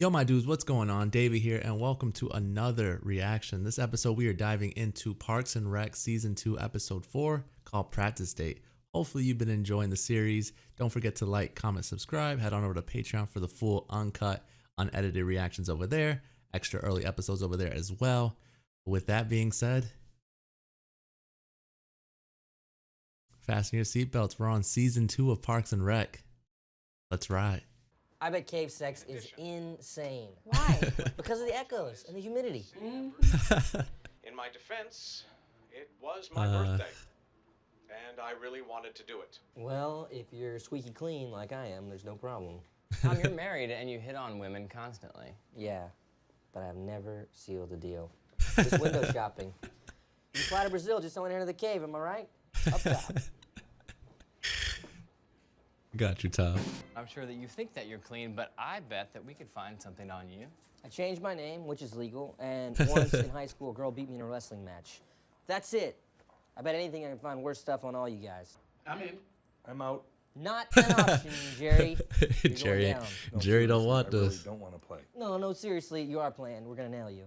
Yo, my dudes, what's going on? David here, and welcome to another reaction. This episode, we are diving into Parks and Rec Season 2, Episode 4, called Practice Date. Hopefully, you've been enjoying the series. Don't forget to like, comment, subscribe. Head on over to Patreon for the full, uncut, unedited reactions over there. Extra early episodes over there as well. With that being said, fasten your seatbelts. We're on Season 2 of Parks and Rec. Let's ride. I bet cave sex is insane. Why? Because of the echoes and the humidity. In my defense, it was my birthday, and I really wanted to do it. Well, if you're squeaky clean like I am, there's no problem. Tom, you're married and you hit on women constantly. Yeah, but I've never sealed a deal. Just window shopping. You fly to Brazil, just don't enter the cave, am I right? Up top. Got you, Tom. I'm sure that you think that you're clean, but I bet that we could find something on you. I changed my name, which is legal, and once in high school, a girl beat me in a wrestling match. That's it. I bet anything I can find worse stuff on all you guys. I'm in. I'm out. Not an option, Jerry. You're Jerry, going down. Jerry don't seriously, want I really this. don't want to play. No, seriously, you are playing. We're gonna nail you.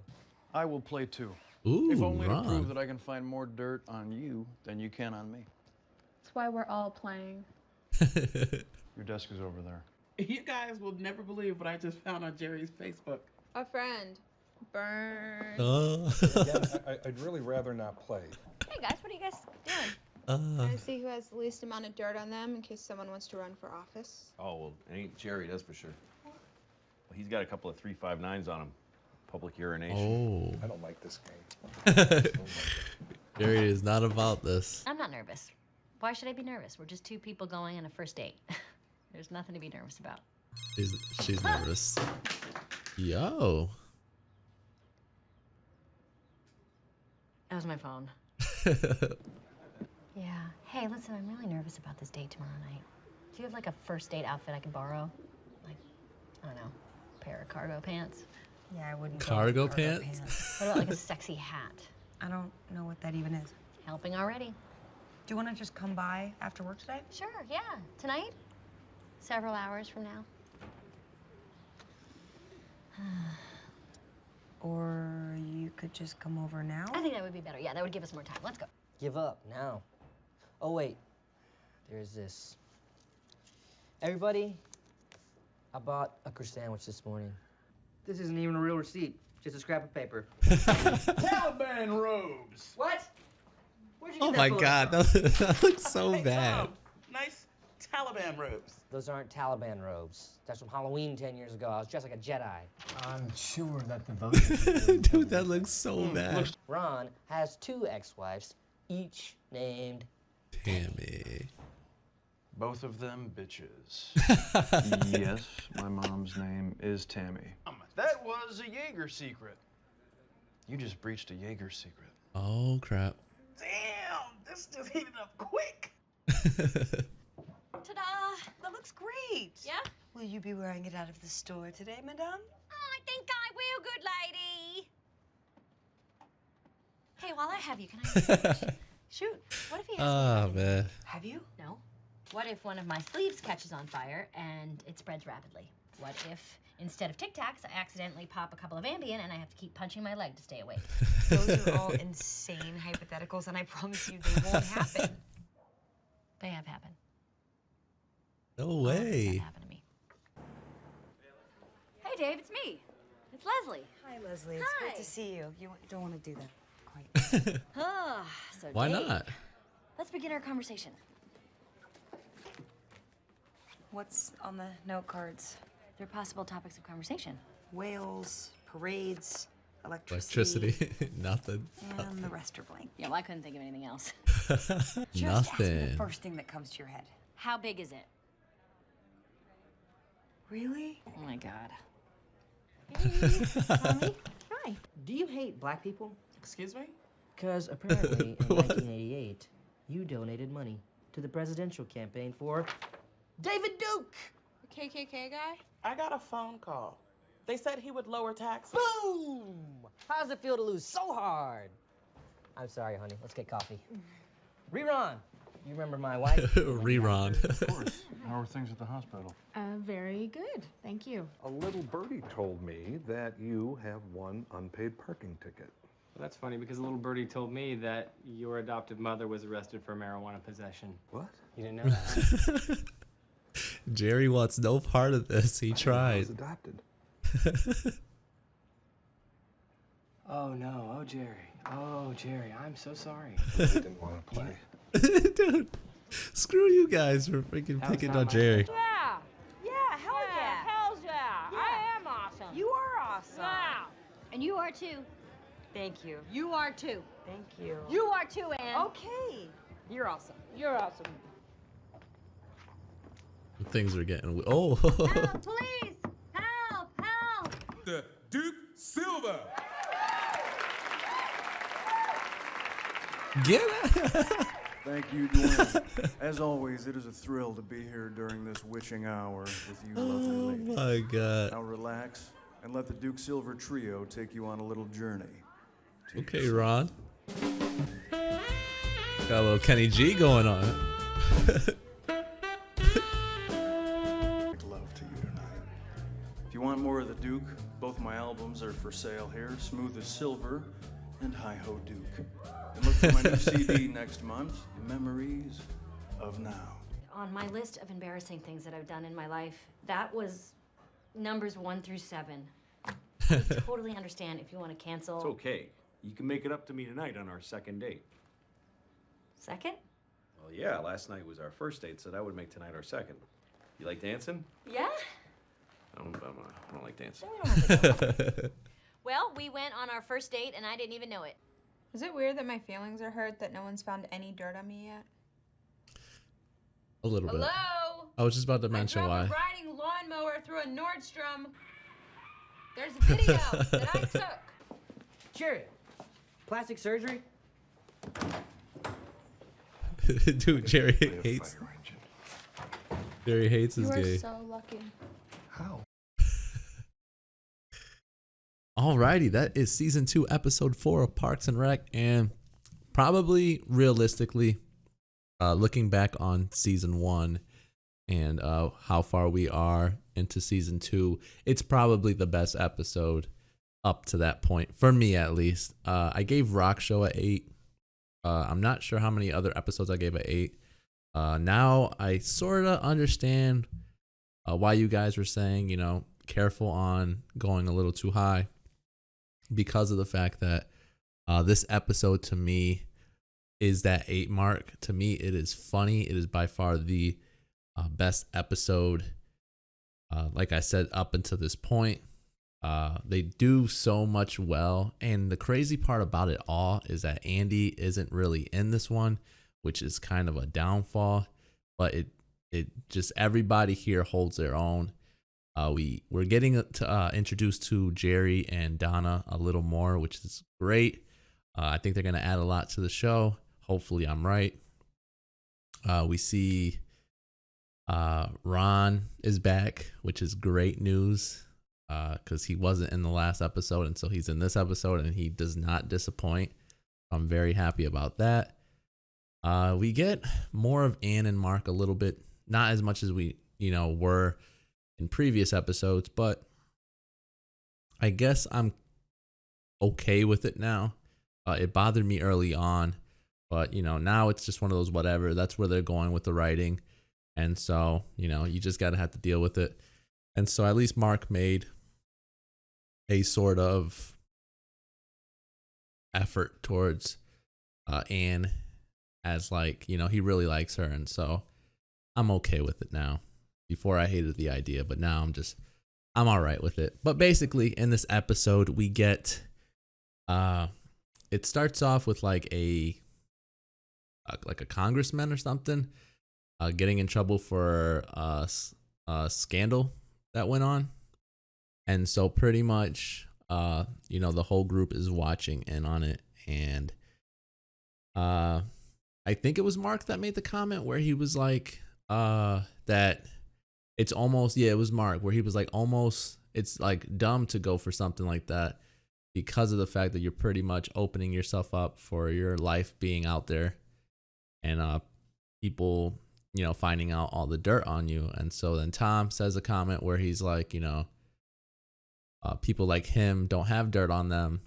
I will play too. Ooh, If only to Ron. prove that I can find more dirt on you than you can on me. That's why we're all playing. Your desk is over there. You guys will never believe what I just found on Jerry's Facebook. A friend. Burn. Again, I'd really rather not play. Hey guys, what are you guys doing? Trying to see who has the least amount of dirt on them in case someone wants to run for office. Oh, well, it ain't Jerry, that's for sure. Well, he's got a couple of 359s on him. Public urination. Oh, I don't like this game. Jerry is not about this. I'm not nervous. Why should I be nervous? We're just two people going on a first date. There's nothing to be nervous about. She's nervous. Yo. That was my phone. Yeah. Hey, listen, I'm really nervous about this date tomorrow night. Do you have like a first date outfit I could borrow? Like, I don't know, a pair of cargo pants? Yeah, I wouldn't. Cargo pants? What about like a sexy hat? I don't know what that even is. Helping already. Do you want to just come by after work today? Sure, yeah. Tonight? Several hours from now. Or you could just come over now? I think that would be better. Yeah, that would give us more time. Let's go. Give up now. Oh wait, there's this. Everybody, I bought a croissant sandwich this morning. This isn't even a real receipt, just a scrap of paper. Taliban robes. What? Where'd you get Oh that my photo God, from? that looks so Hey, bad. Tom, nice Taliban robes. Those aren't Taliban robes. That's from Halloween 10 years ago. I was dressed like a Jedi. I'm sure that the vote. Dude, that looks so bad. Ron has two ex-wives, each named. Tammy. Both of them bitches. Yes, my mom's name is Tammy. That was a Jaeger secret. You just breached a Jaeger secret. Oh, crap. Damn, this just heated up quick. Ta-da! That looks great. Yeah? Will you be wearing it out of the store today, madame? I think I will, good lady. Hey, while I have you, can I shoot? What if he has Oh, man. Have you? No. What if one of my sleeves catches on fire and it spreads rapidly? What if instead of Tic Tacs, I accidentally pop a couple of Ambien and I have to keep punching my leg to stay awake? Those are all insane hypotheticals, and I promise you they won't happen. They have happened. No That way. happened to me. Hey, Dave, it's me. It's Leslie. Hi, Leslie. It's Hi. great to see you. You don't want to do that quite. So Why Dave, not? let's begin our conversation. What's on the note cards? There are possible topics of conversation. Whales, parades, electricity. Electricity. Nothing. And the rest are blank. Yeah, well, I couldn't think of anything else. Just ask me the Nothing. first thing that comes to your head. How big is it? Really? Oh my God. Tommy? Hi. Do you hate black people? Excuse me? Because apparently in 1988, you donated money to the presidential campaign for David Duke. The KKK guy? I got a phone call. They said he would lower taxes. Boom! How does it feel to lose so hard? I'm sorry, honey. Let's get coffee. Rerun. You remember my wife? Rerun. Of course. How are things at the hospital? Very good. Thank you. A little birdie told me that you have one unpaid parking ticket. Well, that's funny because a little birdie told me that your adopted mother was arrested for marijuana possession. What? You didn't know that? Jerry wants no part of this. He I tried. was adopted. Oh no, oh Jerry. Oh Jerry, I'm so sorry. I didn't want to play. Dude, screw you guys for freaking That was picking not on my Jerry. Yeah. Yeah, hell yeah. Hells yeah. I am awesome. You are awesome. Yeah. And you are too. Thank you. You are too. Thank you. You are too, Anne. Okay. You're awesome. You're awesome. Things are getting. Oh. Help, please! Help! Help! The Duke Silver. Get it. Thank you, Dwayne. As always, it is a thrill to be here during this witching hour with you lovely Oh ladies. my God. Now relax and let the Duke Silver Trio take you on a little journey. Okay, Ron. Got a little Kenny G going on. Make love to you tonight. If you want more of the Duke, both my albums are for sale here, Smooth as Silver and Hi Ho Duke. And look for my new CD next month, Memories of Now. On my list of embarrassing things that I've done in my life, that was numbers 1 through 7. I totally understand if you want to cancel. It's okay. You can make it up to me tonight on our second date. Second? Well, yeah, last night was our first date, so that would make tonight our second. You like dancing? Yeah? I don't like dancing. Well, we went on our first date and I didn't even know it. Is it weird that my feelings are hurt that no one's found any dirt on me yet? A little bit. Hello? I was just about to mention why. I drove a riding lawnmower through a Nordstrom. There's a video that I took. Jerry, plastic surgery? Dude, Jerry hates. Jerry hates his You are gay. so lucky. How? Alrighty, that is season 2, episode 4 of Parks and Rec, and probably realistically, looking back on season 1 and how far we are into season 2, it's probably the best episode up to that point for me, at least. I gave Rock Show a 8. I'm not sure how many other episodes I gave a 8. Now I sort of understand why you guys were saying, you know, careful on going a little too high, because of the fact that this episode to me is that 8 mark. To me, it is funny. It is by far the best episode. Like I said, up until this point, they do so much well. And the crazy part about it all is that Andy isn't really in this one, which is kind of a downfall. But it just, everybody here holds their own. We're getting to introduced to Jerry and Donna a little more, which is great. I think they're going to add a lot to the show. Hopefully I'm right. We see Ron is back, which is great news, because he wasn't in the last episode, and so he's in this episode, and he does not disappoint. I'm very happy about that. We get more of Ann and Mark a little bit, not as much as we, were in previous episodes, but I guess I'm okay with it now. It bothered me early on, but now it's just one of those whatever. That's where they're going with the writing, and so you just gotta have to deal with it. And so at least Mark made a sort of effort towards Anne, as he really likes her, and so I'm okay with it now. Before I hated the idea, but now I'm all right with it. But basically in this episode we get it starts off with like a congressman or something getting in trouble for a scandal that went on, and so pretty much the whole group is watching in on it. And I think it was Mark that made the comment where he was like that it's almost, it was Mark, where he was like, almost, it's like dumb to go for something like that because of the fact that you're pretty much opening yourself up for your life being out there. And people, you know, finding out all the dirt on you. And so then Tom says a comment where he's like, you know, people like him don't have dirt on them.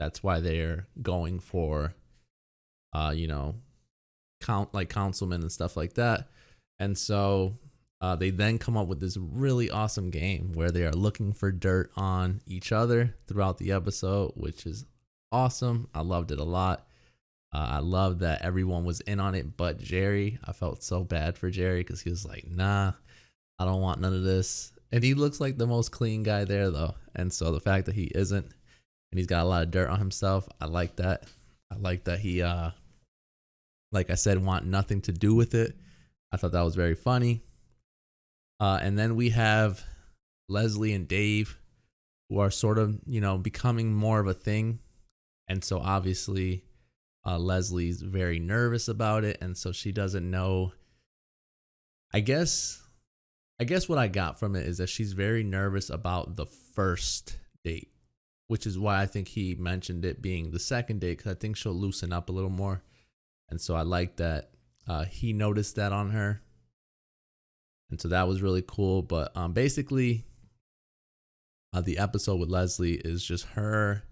That's why they're going for, you know, councilmen and stuff like that. And so they then come up with this really awesome game where they are looking for dirt on each other throughout the episode, which is awesome. I loved it a lot. I love that everyone was in on it but Jerry. I felt so bad for Jerry because he was like, nah, I don't want none of this. And he looks like the most clean guy there, though. And so the fact that he isn't, and he's got a lot of dirt on himself, I like that. I like that he, like I said, want nothing to do with it. I thought that was very funny. And then we have Leslie and Dave, who are sort of, you know, becoming more of a thing. And so obviously, Leslie's very nervous about it, and so she doesn't know. I guess what I got from it is that she's very nervous about the first date, which is why I think he mentioned it being the second date, because I think she'll loosen up a little more. And so I like that he noticed that on her, and so that was really cool. But basically, the episode with Leslie is just her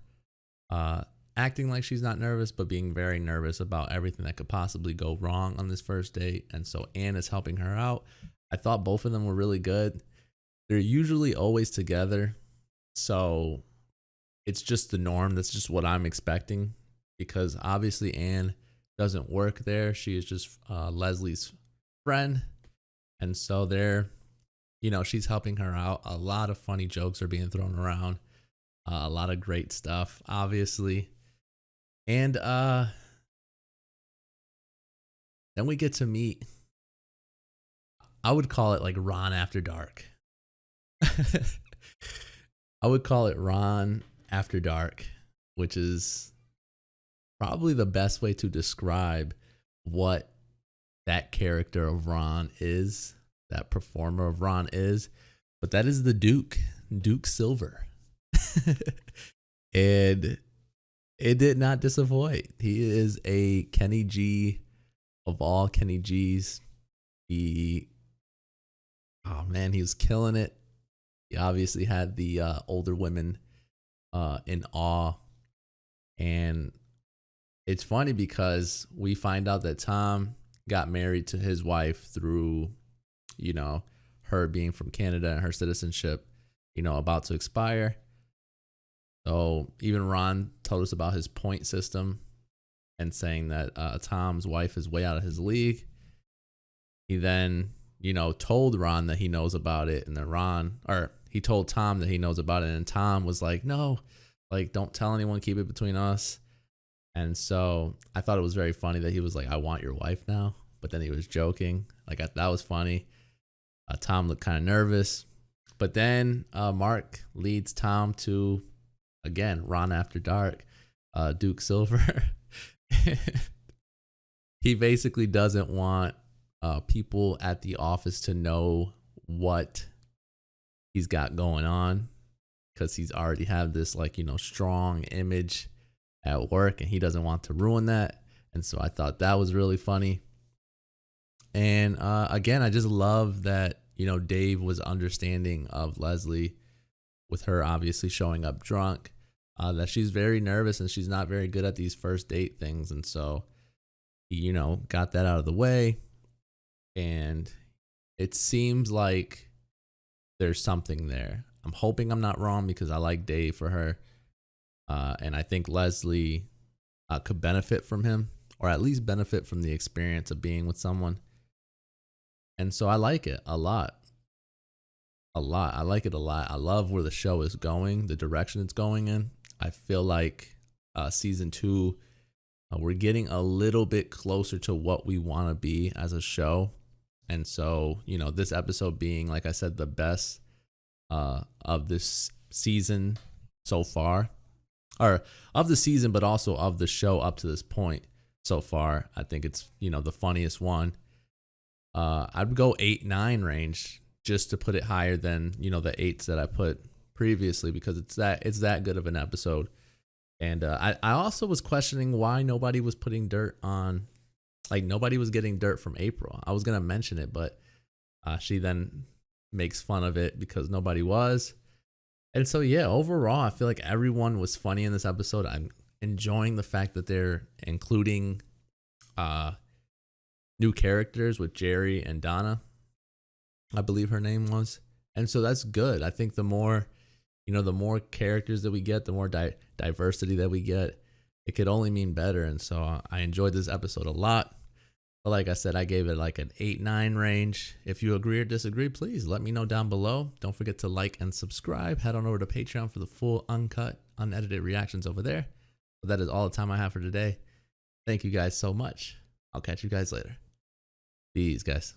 acting like she's not nervous, but being very nervous about everything that could possibly go wrong on this first date. And so Anne is helping her out. I thought both of them were really good. They're usually always together, so it's just the norm. That's just what I'm expecting, because obviously Anne doesn't work there. She is just Leslie's friend. And so they're, you know, she's helping her out. A lot of funny jokes are being thrown around. A lot of great stuff, obviously. And then we get to meet, I would call it like Ron After Dark. I would call it Ron After Dark, which is probably the best way to describe what that character of Ron is, that performer of Ron is. But that is the Duke Silver. And it did not disappoint. He is a Kenny G of all Kenny G's. He was killing it. He obviously had the older women in awe. And it's funny because we find out that Tom got married to his wife through, you know, her being from Canada and her citizenship, you know, about to expire. So even Ron told us about his point system and saying that Tom's wife is way out of his league. He then, you know, told Ron that he knows about it, and then he told Tom that he knows about it, and Tom was like, no, like, don't tell anyone, keep it between us. And so I thought it was very funny that he was like, I want your wife now, but then he was joking. Like, that was funny. Tom looked kind of nervous, but then Mark leads Tom to, again, Ron After Dark, Duke Silver. He basically doesn't want people at the office to know what he's got going on, because he's already had this, like, you know, strong image at work, and he doesn't want to ruin that. And so I thought that was really funny. And again, I just love that, you know, Dave was understanding of Leslie, with her obviously showing up drunk, that she's very nervous and she's not very good at these first date things. And so he, you know, got that out of the way. And it seems like there's something there. I'm hoping I'm not wrong, because I like Dave for her. And I think Leslie could benefit from him, or at least benefit from the experience of being with someone. And so I like it a lot. I like it a lot. I love where the show is going, the direction it's going in. I feel like season 2, we're getting a little bit closer to what we want to be as a show. And so, you know, this episode being, like I said, the best of this season so far, or of the season, but also of the show up to this point so far. I think it's, you know, the funniest one. I'd go 8-9 range, just to put it higher than, you know, the 8s that I put previously, because it's that good of an episode. And I also was questioning why nobody was putting dirt on Like nobody was getting dirt from April. I was gonna mention it, but she then makes fun of it because nobody was. And so yeah, overall, I feel like everyone was funny in this episode. I'm enjoying the fact that they're including new characters with Jerry and Donna, I believe her name was. And so that's good. I think the more, the more characters that we get, the more diversity that we get, it could only mean better. And so I enjoyed this episode a lot. But like I said, I gave it like an 8-9 range. If you agree or disagree, please let me know down below. Don't forget to like and subscribe. Head on over to Patreon for the full uncut, unedited reactions over there. But that is all the time I have for today. Thank you guys so much. I'll catch you guys later. Peace, guys.